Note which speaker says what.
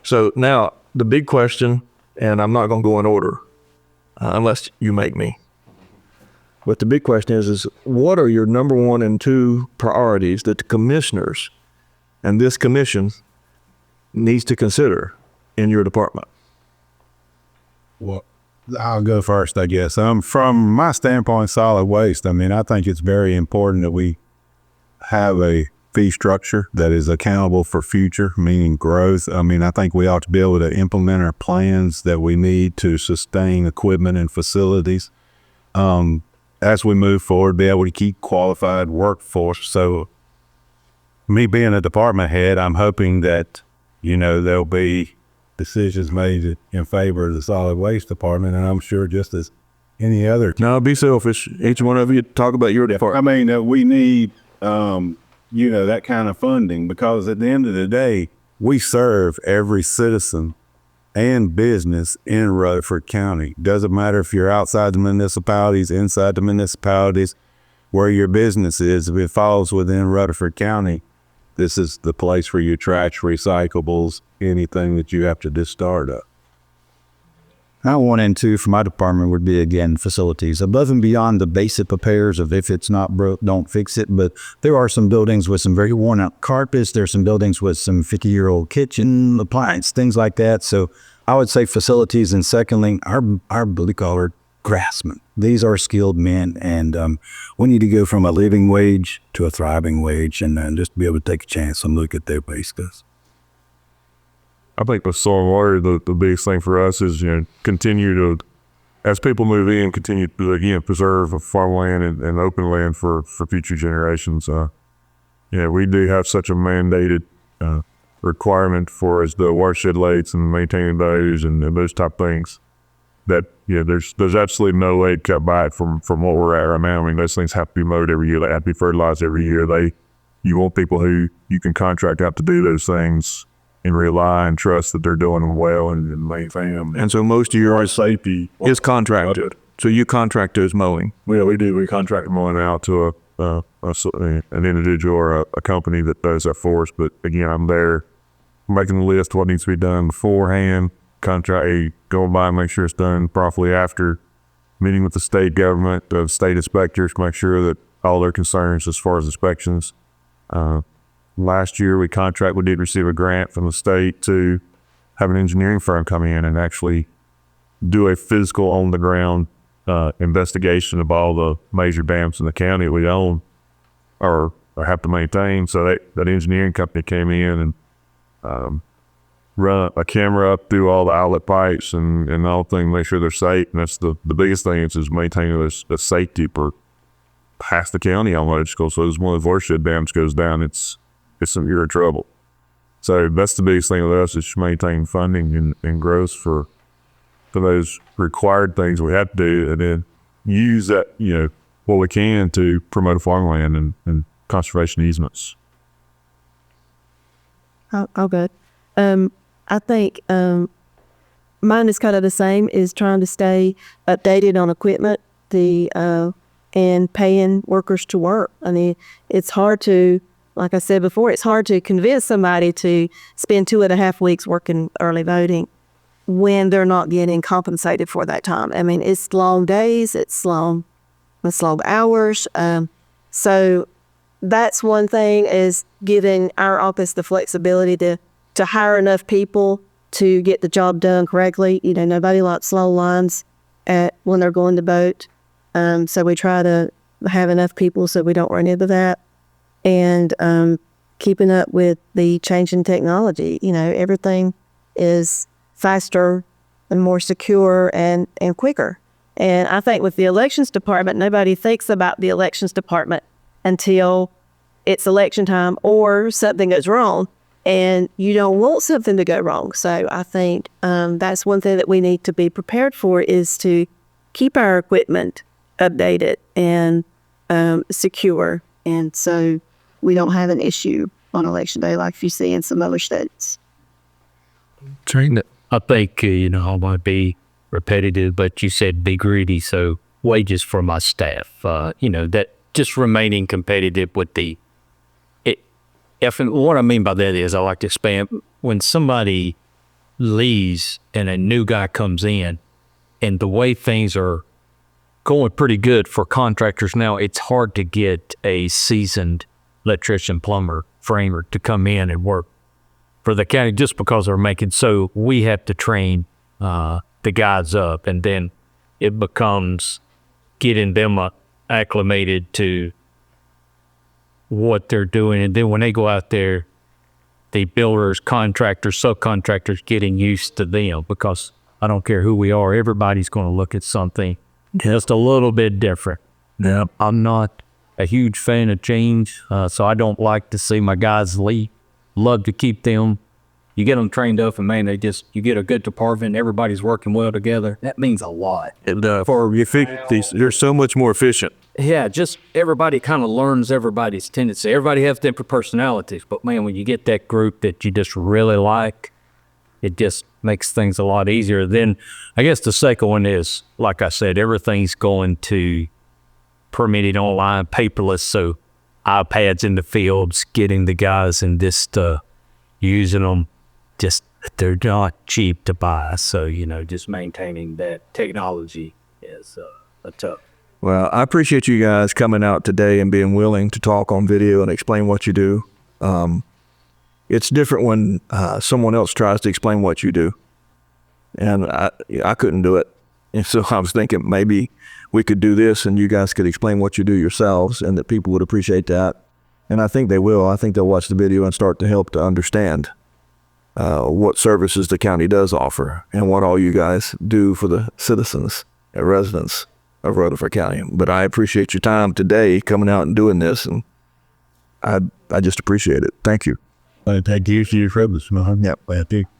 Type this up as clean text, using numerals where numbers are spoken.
Speaker 1: So now the big question, and I'm not going to go in order unless you make me. But the big question is what are your number 1 and 2 priorities that the commissioners and this commission needs to consider in your department?
Speaker 2: Well, I'll go first, I guess. From my standpoint, solid waste, I mean, I think it's very important that we have a fee structure that is accountable for future, meaning growth. I mean, I think we ought to be able to implement our plans that we need to sustain equipment and facilities. As we move forward, be able to keep qualified workforce. So me being a department head, I'm hoping that, there'll be decisions made in favor of the solid waste department. And I'm sure just as any other.
Speaker 1: No, be selfish. Each one of you talk about your department.
Speaker 2: I mean, we need, that kind of funding, because at the end of the day, we serve every citizen and business in Rutherford County. Doesn't matter if you're outside the municipalities, inside the municipalities, where your business is. If it falls within Rutherford County, this is the place for your trash, recyclables, anything that you have to just start up.
Speaker 3: Now 1 and 2 for my department would be, again, facilities. Above and beyond the basic repairs of if it's not broke, don't fix it. But there are some buildings with some very worn out carpets. There's some buildings with some 50-year-old kitchen appliance, things like that. So I would say facilities. And secondly, our blue collar craftsmen. These are skilled men. And we need to go from a living wage to a thriving wage, and just be able to take a chance and look at their pay scales.
Speaker 4: I think with soil and water, the biggest thing for us is, continue to, as people move in, continue to, again, preserve farmland and open land for future generations. We do have such a mandated requirement for as the watershed lakes and maintaining those and those type of things that, there's absolutely no way to cut back from what we're at right now. I mean, those things have to be mowed every year. They have to be fertilized every year. You want people who you can contract out to do those things and rely and trust that they're doing them well and maintain them.
Speaker 1: And so most of your
Speaker 4: safety
Speaker 1: is contracted. So you contract those mowing?
Speaker 4: Yeah, we do. We contract mowing out to an individual or a company that does that for us. But again, I'm there making the list what needs to be done beforehand, going by and make sure it's done properly after, meeting with the state government, the state inspectors, make sure that all their concerns as far as inspections. Last year we did receive a grant from the state to have an engineering firm come in and actually do a physical on the ground investigation of all the major dams in the county that we own or have to maintain. So that engineering company came in and run a camera up through all the outlet pipes and all things, make sure they're safe. And that's the biggest thing is maintaining the safety for half the county almost. So as one of the watershed dams goes down, you're in trouble. So that's the biggest thing with us is maintain funding and growth for those required things we have to do, and then use that, what we can to promote farmland and conservation easements.
Speaker 5: I'll go. I think mine is kind of the same, is trying to stay updated on equipment, and paying workers to work. I mean, it's hard to, like I said before, it's hard to convince somebody to spend 2.5 weeks working early voting when they're not getting compensated for that time. I mean, it's long days, it's long hours. So that's one thing, is giving our office the flexibility to hire enough people to get the job done correctly. Nobody likes slow lines when they're going to vote. So we try to have enough people so we don't run into that. And keeping up with the changing technology. Everything is faster and more secure and quicker. And I think with the elections department, nobody thinks about the elections department until it's election time or something goes wrong, and you don't want something to go wrong. So I think that's one thing that we need to be prepared for, is to keep our equipment updated and secure. And so we don't have an issue on election day like you see in some other states.
Speaker 1: Train it.
Speaker 6: I think, I might be repetitive, but you said be greedy. So wages for my staff, that just remaining competitive with what I mean by that is I like to expand when somebody leaves and a new guy comes in, and the way things are going pretty good for contractors now, it's hard to get a seasoned electrician, plumber, framer to come in and work for the county just because they're making. So we have to train the guys up, and then it becomes getting them acclimated to what they're doing. And then when they go out there, the builders, contractors, subcontractors getting used to them, because I don't care who we are, everybody's going to look at something just a little bit different.
Speaker 1: Yeah.
Speaker 6: I'm not a huge fan of change, so I don't like to see my guys leave. Love to keep them. You get them trained up, and man, you get a good department, everybody's working well together. That means a lot.
Speaker 1: And for efficiencies, they're so much more efficient.
Speaker 6: Yeah, just everybody kind of learns everybody's tendency. Everybody has different personalities, but man, when you get that group that you just really like, it just makes things a lot easier. Then I guess the second one is, like I said, everything's going to permitted online, paperless, so iPads in the fields, getting the guys and just using them, just they're not cheap to buy. So, just maintaining that technology is a tough.
Speaker 1: Well, I appreciate you guys coming out today and being willing to talk on video and explain what you do. It's different when someone else tries to explain what you do. And I couldn't do it. And so I was thinking maybe we could do this and you guys could explain what you do yourselves, and that people would appreciate that. And I think they will. I think they'll watch the video and start to help to understand what services the county does offer and what all you guys do for the citizens and residents of Rutherford County. But I appreciate your time today coming out and doing this, and I just appreciate it. Thank you.
Speaker 2: Thank you for your service, man.
Speaker 1: Yep.
Speaker 2: Thank you.